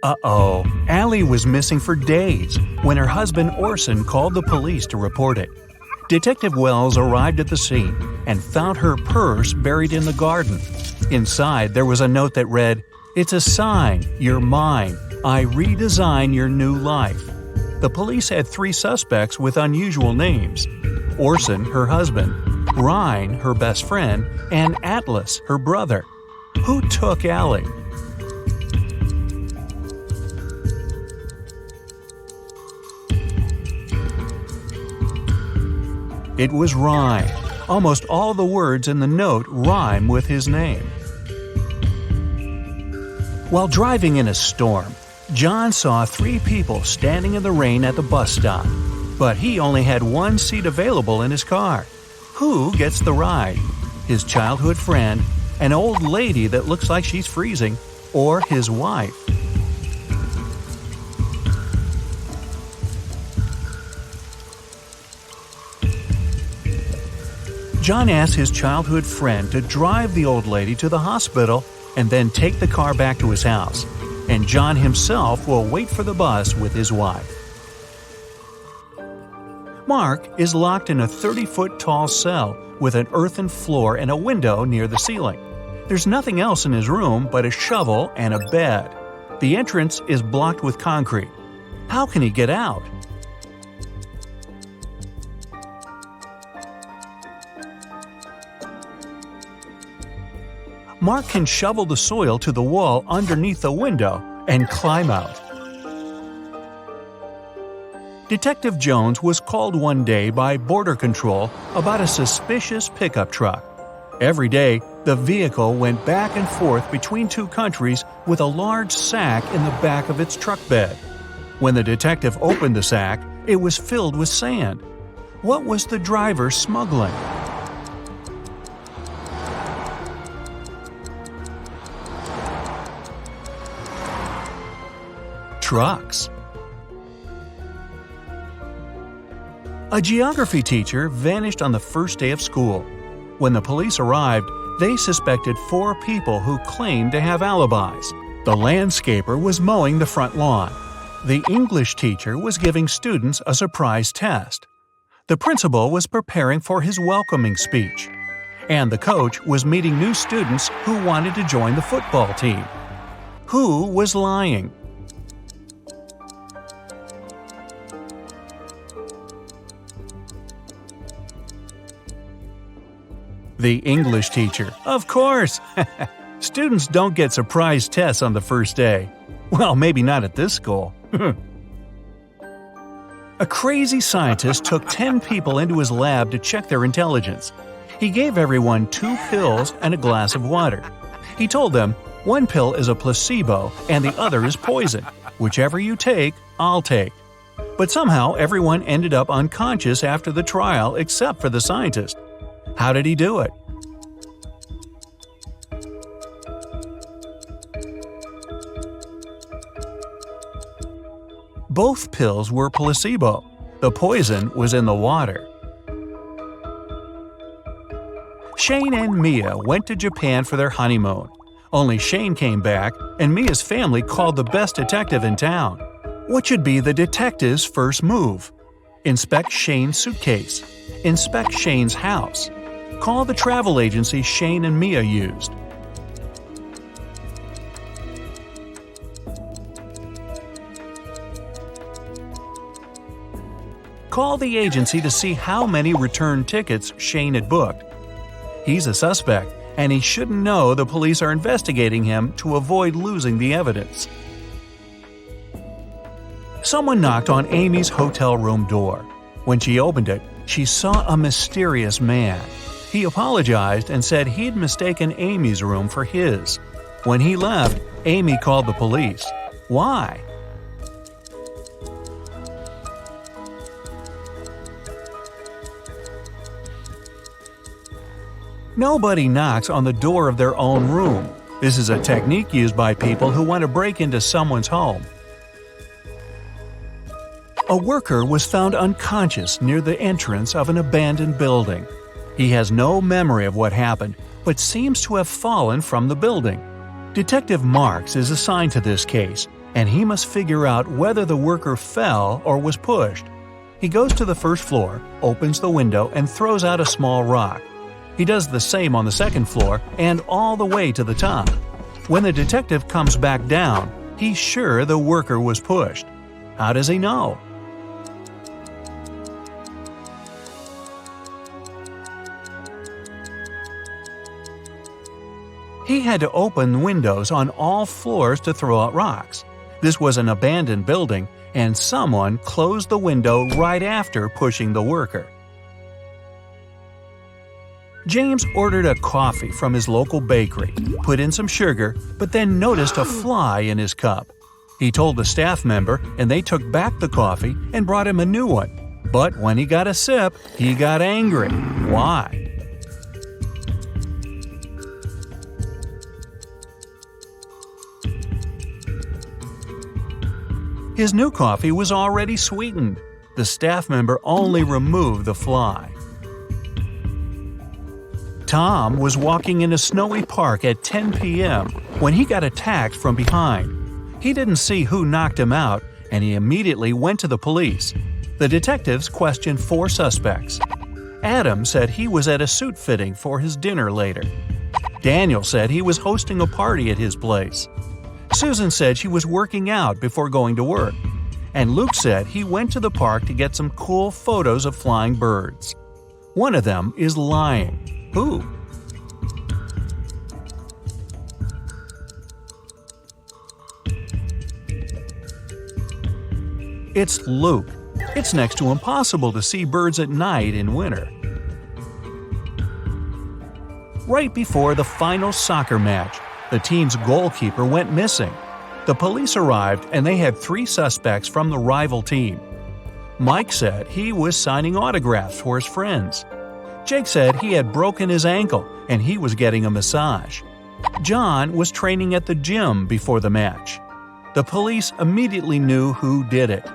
Uh-oh, Allie was missing for days when her husband Orson called the police to report it. Detective Wells arrived at the scene and found her purse buried in the garden. Inside, there was a note that read, "It's a sign, you're mine. I redesign your new life." The police had 3 suspects with unusual names: Orson, her husband; Ryan, her best friend; and Atlas, her brother. Who took Allie? It was Ryan. Almost all the words in the note rhyme with his name. While driving in a storm, John saw 3 people standing in the rain at the bus stop, but he only had 1 seat available in his car. Who gets the ride? His childhood friend, an old lady that looks like she's freezing, or his wife? John asked his childhood friend to drive the old lady to the hospital and then take the car back to his house, and John himself will wait for the bus with his wife. Mark is locked in a 30-foot-tall cell with an earthen floor and a window near the ceiling. There's nothing else in his room but a shovel and a bed. The entrance is blocked with concrete. How can he get out? Mark can shovel the soil to the wall underneath the window and climb out. Detective Jones was called one day by Border Control about a suspicious pickup truck. Every day, the vehicle went back and forth between 2 countries with a large sack in the back of its truck bed. When the detective opened the sack, it was filled with sand. What was the driver smuggling? Trucks. A geography teacher vanished on the first day of school. When the police arrived, they suspected 4 people who claimed to have alibis. The landscaper was mowing the front lawn. The English teacher was giving students a surprise test. The principal was preparing for his welcoming speech. And the coach was meeting new students who wanted to join the football team. Who was lying? The English teacher, of course! Students don't get surprise tests on the first day. Well, maybe not at this school. A crazy scientist took 10 people into his lab to check their intelligence. He gave everyone 2 pills and a glass of water. He told them, one pill is a placebo and the other is poison. Whichever you take, I'll take. But somehow everyone ended up unconscious after the trial except for the scientist. How did he do it? Both pills were placebo. The poison was in the water. Shane and Mia went to Japan for their honeymoon. Only Shane came back, and Mia's family called the best detective in town. What should be the detective's first move? Inspect Shane's suitcase. Inspect Shane's house. Call the travel agency Shane and Mia used. Call the agency to see how many return tickets Shane had booked. He's a suspect, and he shouldn't know the police are investigating him to avoid losing the evidence. Someone knocked on Amy's hotel room door. When she opened it, she saw a mysterious man. He apologized and said he'd mistaken Amy's room for his. When he left, Amy called the police. Why? Nobody knocks on the door of their own room. This is a technique used by people who want to break into someone's home. A worker was found unconscious near the entrance of an abandoned building. He has no memory of what happened, but seems to have fallen from the building. Detective Marks is assigned to this case, and he must figure out whether the worker fell or was pushed. He goes to the first floor, opens the window, and throws out a small rock. He does the same on the second floor and all the way to the top. When the detective comes back down, he's sure the worker was pushed. How does he know? He had to open windows on all floors to throw out rocks. This was an abandoned building, and someone closed the window right after pushing the worker. James ordered a coffee from his local bakery, put in some sugar, but then noticed a fly in his cup. He told the staff member, and they took back the coffee and brought him a new one. But when he got a sip, he got angry. Why? His new coffee was already sweetened. The staff member only removed the fly. Tom was walking in a snowy park at 10 p.m. when he got attacked from behind. He didn't see who knocked him out, and he immediately went to the police. The detectives questioned 4 suspects. Adam said he was at a suit fitting for his dinner later. Daniel said he was hosting a party at his place. Susan said she was working out before going to work. And Luke said he went to the park to get some cool photos of flying birds. One of them is lying. Who? It's Luke. It's next to impossible to see birds at night in winter. Right before the final soccer match, the team's goalkeeper went missing. The police arrived and they had 3 suspects from the rival team. Mike said he was signing autographs for his friends. Jake said he had broken his ankle and he was getting a massage. John was training at the gym before the match. The police immediately knew who did it.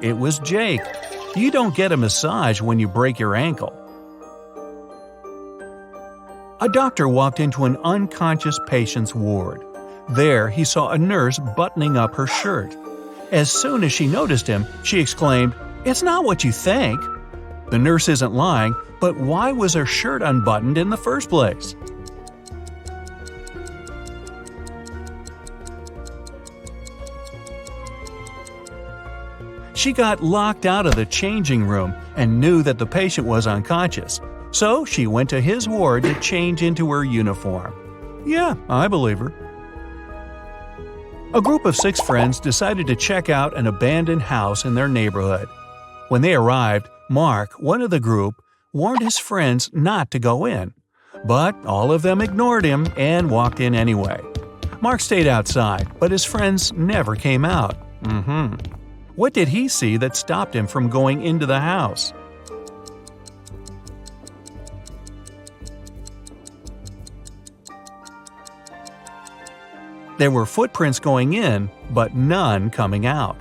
It was Jake. You don't get a massage when you break your ankle. A doctor walked into an unconscious patient's ward. There, he saw a nurse buttoning up her shirt. As soon as she noticed him, she exclaimed, "It's not what you think." The nurse isn't lying, but why was her shirt unbuttoned in the first place? She got locked out of the changing room and knew that the patient was unconscious. So she went to his ward to change into her uniform. Yeah, I believe her. A group of 6 friends decided to check out an abandoned house in their neighborhood. When they arrived, Mark, one of the group, warned his friends not to go in. But all of them ignored him and walked in anyway. Mark stayed outside, but his friends never came out. What did he see that stopped him from going into the house? There were footprints going in, but none coming out.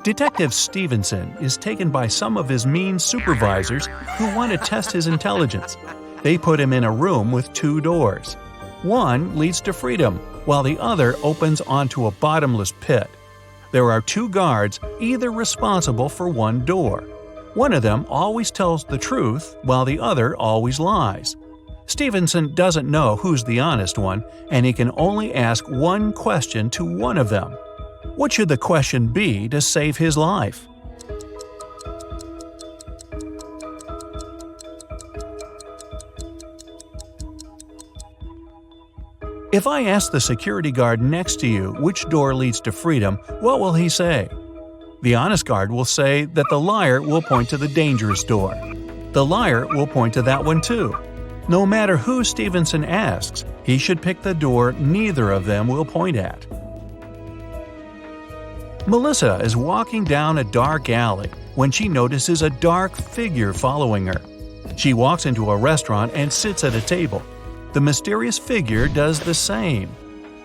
Detective Stevenson is taken by some of his mean supervisors who want to test his intelligence. They put him in a room with 2 doors. One leads to freedom, while the other opens onto a bottomless pit. There are 2 guards, either responsible for one door. One of them always tells the truth, while the other always lies. Stevenson doesn't know who's the honest one, and he can only ask one question to one of them. What should the question be to save his life? If I ask the security guard next to you which door leads to freedom, what will he say? The honest guard will say that the liar will point to the dangerous door. The liar will point to that one too. No matter who Stevenson asks, he should pick the door neither of them will point at. Melissa is walking down a dark alley when she notices a dark figure following her. She walks into a restaurant and sits at a table. The mysterious figure does the same.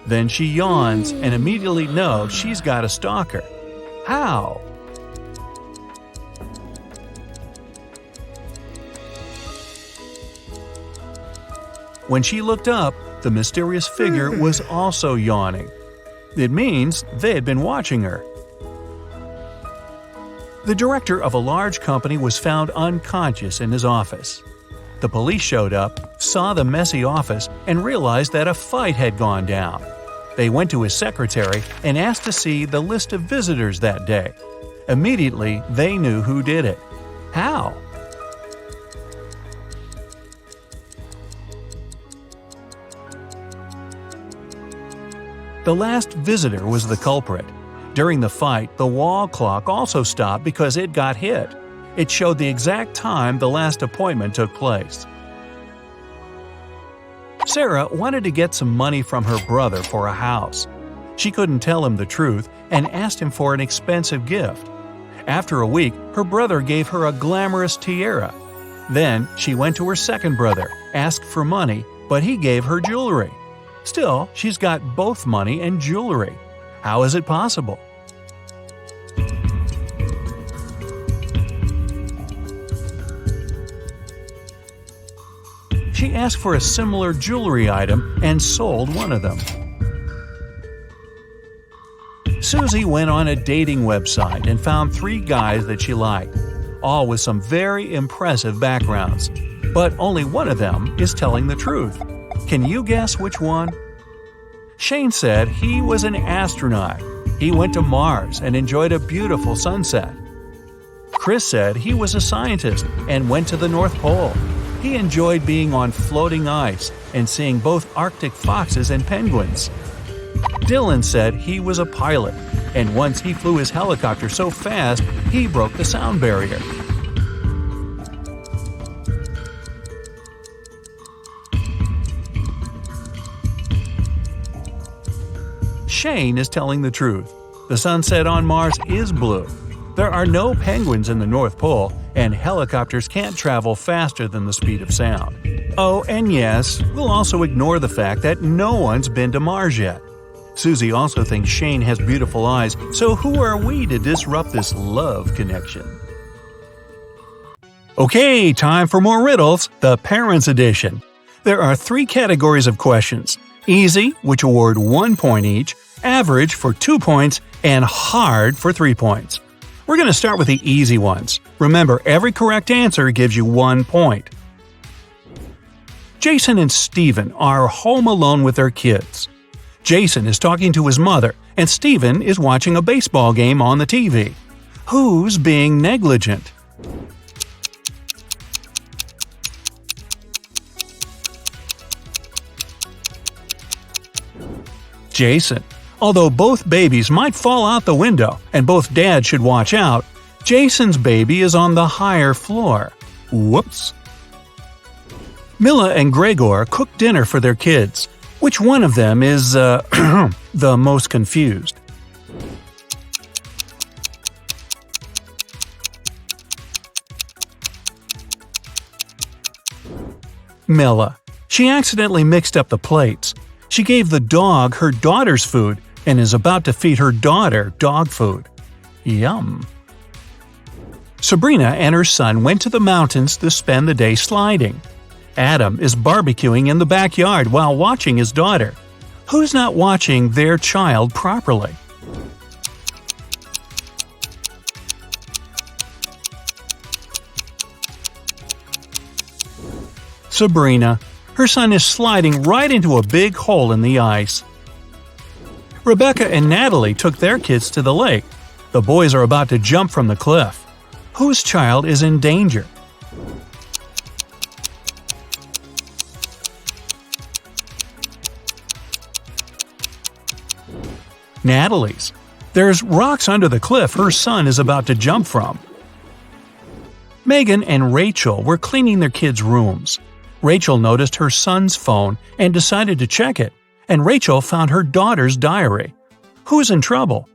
Then she yawns and immediately knows she's got a stalker. How? When she looked up, the mysterious figure was also yawning. It means they had been watching her. The director of a large company was found unconscious in his office. The police showed up, saw the messy office, and realized that a fight had gone down. They went to his secretary and asked to see the list of visitors that day. Immediately, they knew who did it. How? The last visitor was the culprit. During the fight, the wall clock also stopped because it got hit. It showed the exact time the last appointment took place. Sarah wanted to get some money from her brother for a house. She couldn't tell him the truth and asked him for an expensive gift. After a week, her brother gave her a glamorous tiara. Then she went to her second brother, asked for money, but he gave her jewelry. Still, she's got both money and jewelry. How is it possible? She asked for a similar jewelry item and sold one of them. Susie went on a dating website and found 3 guys that she liked, all with some very impressive backgrounds. But only one of them is telling the truth. Can you guess which one? Shane said he was an astronaut. He went to Mars and enjoyed a beautiful sunset. Chris said he was a scientist and went to the North Pole. He enjoyed being on floating ice and seeing both Arctic foxes and penguins. Dylan said he was a pilot, and once he flew his helicopter so fast he broke the sound barrier. Shane is telling the truth. The sunset on Mars is blue. There are no penguins in the North Pole, and helicopters can't travel faster than the speed of sound. Oh, and yes, we'll also ignore the fact that no one's been to Mars yet. Susie also thinks Shane has beautiful eyes, so who are we to disrupt this love connection? Okay, time for more riddles, the Parents Edition. There are 3 categories of questions: easy, which award 1 point each, average for 2 points, and hard for 3 points. We're going to start with the easy ones. Remember, every correct answer gives you 1 point. Jason and Steven are home alone with their kids. Jason is talking to his mother, and Steven is watching a baseball game on the TV. Who's being negligent? Jason. Although both babies might fall out the window and both dads should watch out, Jason's baby is on the higher floor. Whoops. Mila and Gregor cook dinner for their kids. Which one of them is, the most confused? Mila. She accidentally mixed up the plates. She gave the dog her daughter's food and is about to feed her daughter dog food. Yum. Sabrina and her son went to the mountains to spend the day sliding. Adam is barbecuing in the backyard while watching his daughter. Who's not watching their child properly? Sabrina. Her son is sliding right into a big hole in the ice. Rebecca and Natalie took their kids to the lake. The boys are about to jump from the cliff. Whose child is in danger? Natalie's. There's rocks under the cliff her son is about to jump from. Megan and Rachel were cleaning their kids' rooms. Rachel noticed her son's phone and decided to check it, and Rachel found her daughter's diary. Who's in trouble?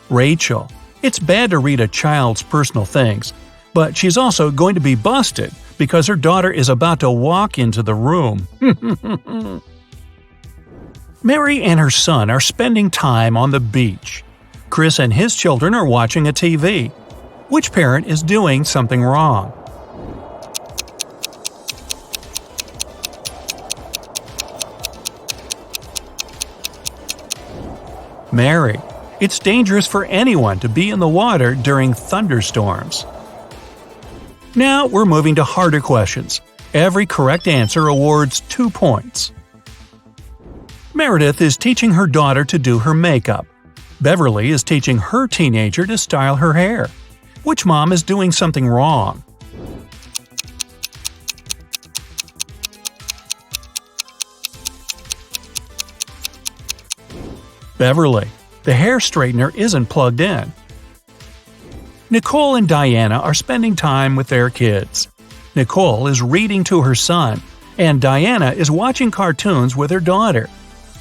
Rachel. It's bad to read a child's personal things, but she's also going to be busted because her daughter is about to walk into the room. Mary and her son are spending time on the beach. Chris and his children are watching a TV. Which parent is doing something wrong? Mary. It's dangerous for anyone to be in the water during thunderstorms. Now we're moving to harder questions. Every correct answer awards 2 points. Meredith is teaching her daughter to do her makeup. Beverly is teaching her teenager to style her hair. Which mom is doing something wrong? Beverly. The hair straightener isn't plugged in. Nicole and Diana are spending time with their kids. Nicole is reading to her son, and Diana is watching cartoons with her daughter.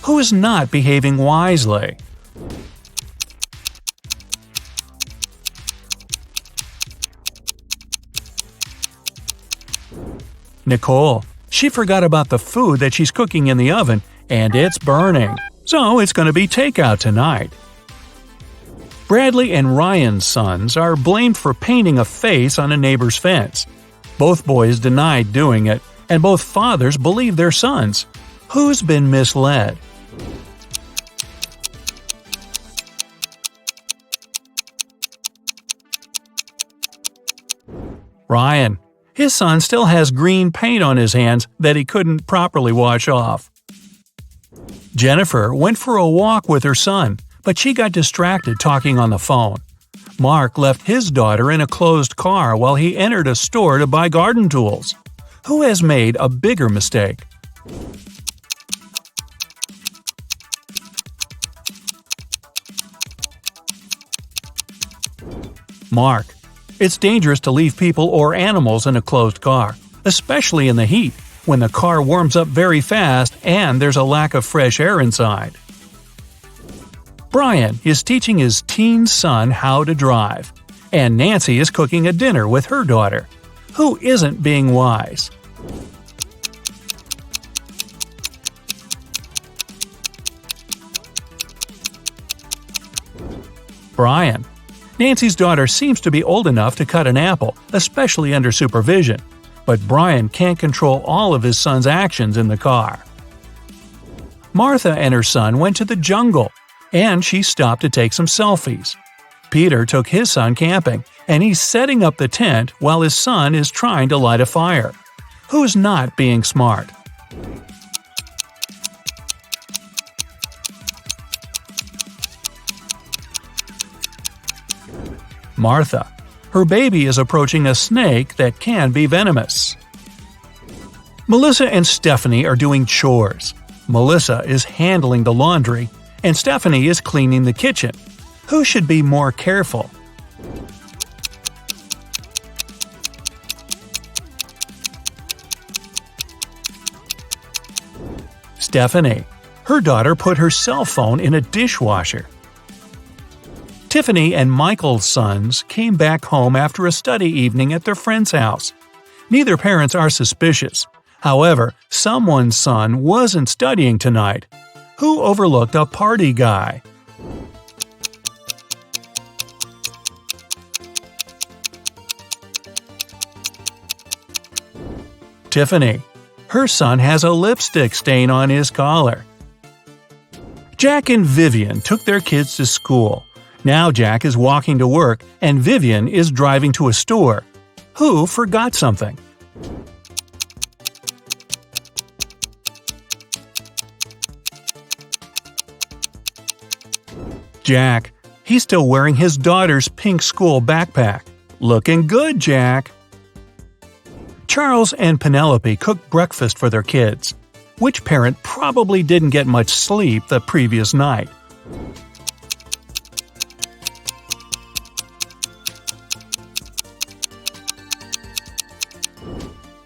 Who is not behaving wisely? Nicole. She forgot about the food that she's cooking in the oven, and it's burning. So it's going to be takeout tonight. Bradley and Ryan's sons are blamed for painting a face on a neighbor's fence. Both boys denied doing it, and both fathers believe their sons. Who's been misled? Ryan. His son still has green paint on his hands that he couldn't properly wash off. Jennifer went for a walk with her son, but she got distracted talking on the phone. Mark left his daughter in a closed car while he entered a store to buy garden tools. Who has made a bigger mistake? Mark. It's dangerous to leave people or animals in a closed car, especially in the heat, when the car warms up very fast and there's a lack of fresh air inside. Brian is teaching his teen son how to drive, and Nancy is cooking a dinner with her daughter. Who isn't being wise? Brian. Nancy's daughter seems to be old enough to cut an apple, especially under supervision. But Brian can't control all of his son's actions in the car. Martha and her son went to the jungle, and she stopped to take some selfies. Peter took his son camping, and he's setting up the tent while his son is trying to light a fire. Who's not being smart? Martha. Her baby is approaching a snake that can be venomous. Melissa and Stephanie are doing chores. Melissa is handling the laundry, and Stephanie is cleaning the kitchen. Who should be more careful? Stephanie. Her daughter put her cell phone in a dishwasher. Tiffany and Michael's sons came back home after a study evening at their friend's house. Neither parents are suspicious. However, someone's son wasn't studying tonight. Who overlooked a party guy? Tiffany. Her son has a lipstick stain on his collar. Jack and Vivian took their kids to school. Now Jack is walking to work and Vivian is driving to a store. Who forgot something? Jack. He's still wearing his daughter's pink school backpack. Looking good, Jack. Charles and Penelope cooked breakfast for their kids. Which parent probably didn't get much sleep the previous night?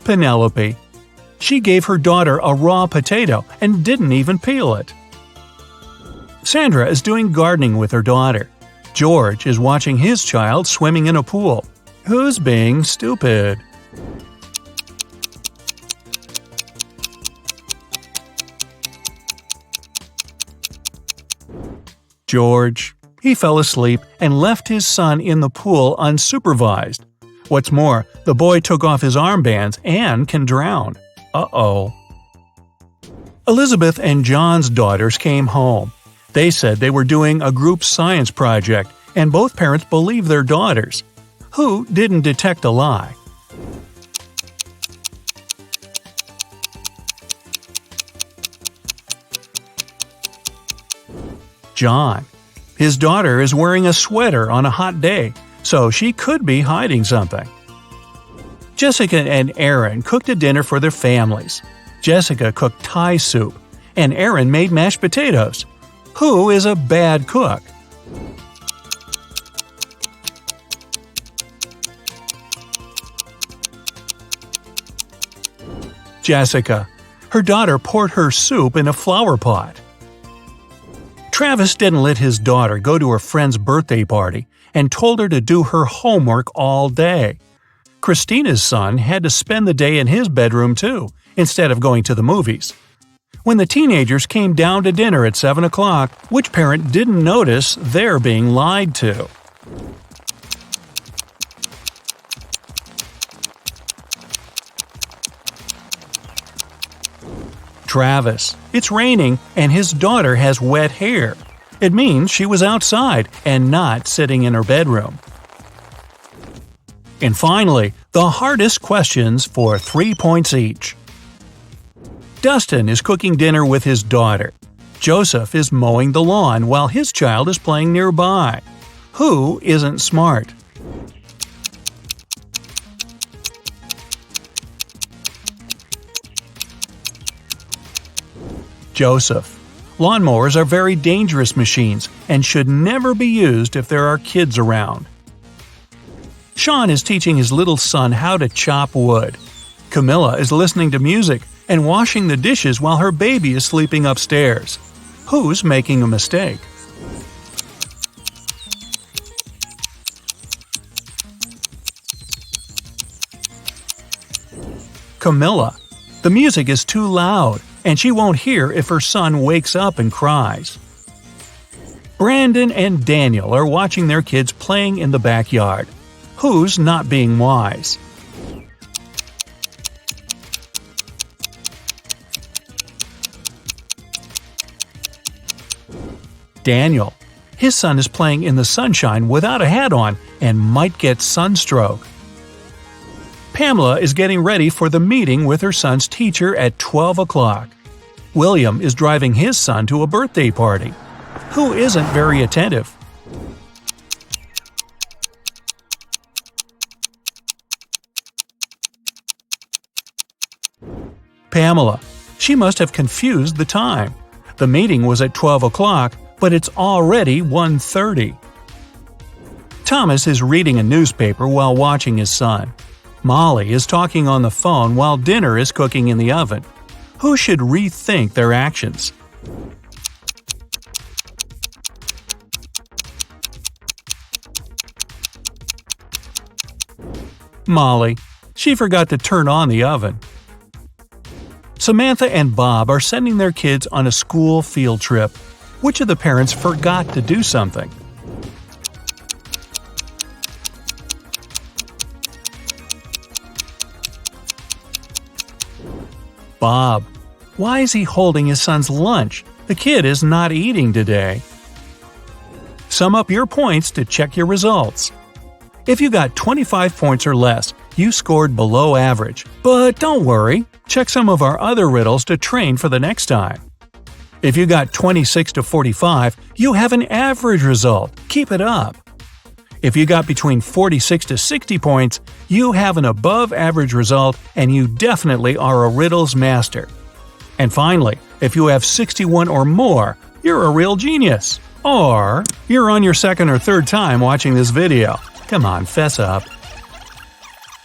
Penelope. She gave her daughter a raw potato and didn't even peel it. Sandra is doing gardening with her daughter. George is watching his child swimming in a pool. Who's being stupid? George. He fell asleep and left his son in the pool unsupervised. What's more, the boy took off his armbands and can drown. Uh-oh. Elizabeth and John's daughters came home. They said they were doing a group science project, and both parents believed their daughters. Who didn't detect a lie? John. His daughter is wearing a sweater on a hot day, so she could be hiding something. Jessica and Aaron cooked a dinner for their families. Jessica cooked Thai soup, and Aaron made mashed potatoes. Who is a bad cook? Jessica. Her daughter poured her soup in a flower pot. Travis didn't let his daughter go to her friend's birthday party and told her to do her homework all day. Christina's son had to spend the day in his bedroom too, instead of going to the movies. When the teenagers came down to dinner at 7 o'clock, which parent didn't notice they're being lied to? Travis. It's raining and his daughter has wet hair. It means she was outside and not sitting in her bedroom. And finally, the hardest questions for 3 points each. Dustin is cooking dinner with his daughter. Joseph is mowing the lawn while his child is playing nearby. Who isn't smart? Joseph. Lawnmowers are very dangerous machines and should never be used if there are kids around. Sean is teaching his little son how to chop wood. Camilla is listening to music and washing the dishes while her baby is sleeping upstairs. Who's making a mistake? Camilla. The music is too loud, and she won't hear if her son wakes up and cries. Brandon and Daniel are watching their kids playing in the backyard. Who's not being wise? Daniel. His son is playing in the sunshine without a hat on and might get sunstroke. Pamela is getting ready for the meeting with her son's teacher at 12 o'clock. William is driving his son to a birthday party. Who isn't very attentive? Pamela. She must have confused the time. The meeting was at 12 o'clock, but it's already 1:30. Thomas is reading a newspaper while watching his son. Molly is talking on the phone while dinner is cooking in the oven. Who should rethink their actions? Molly. She forgot to turn on the oven. Samantha and Bob are sending their kids on a school field trip. Which of the parents forgot to do something? Bob. Why is he holding his son's lunch? The kid is not eating today. Sum up your points to check your results. If you got 25 points or less, you scored below average. But don't worry, check some of our other riddles to train for the next time. If you got 26 to 45, you have an average result. Keep it up. If you got between 46 to 60 points, you have an above-average result and you definitely are a riddles master. And finally, if you have 61 or more, you're a real genius. Or you're on your second or third time watching this video. Come on, fess up.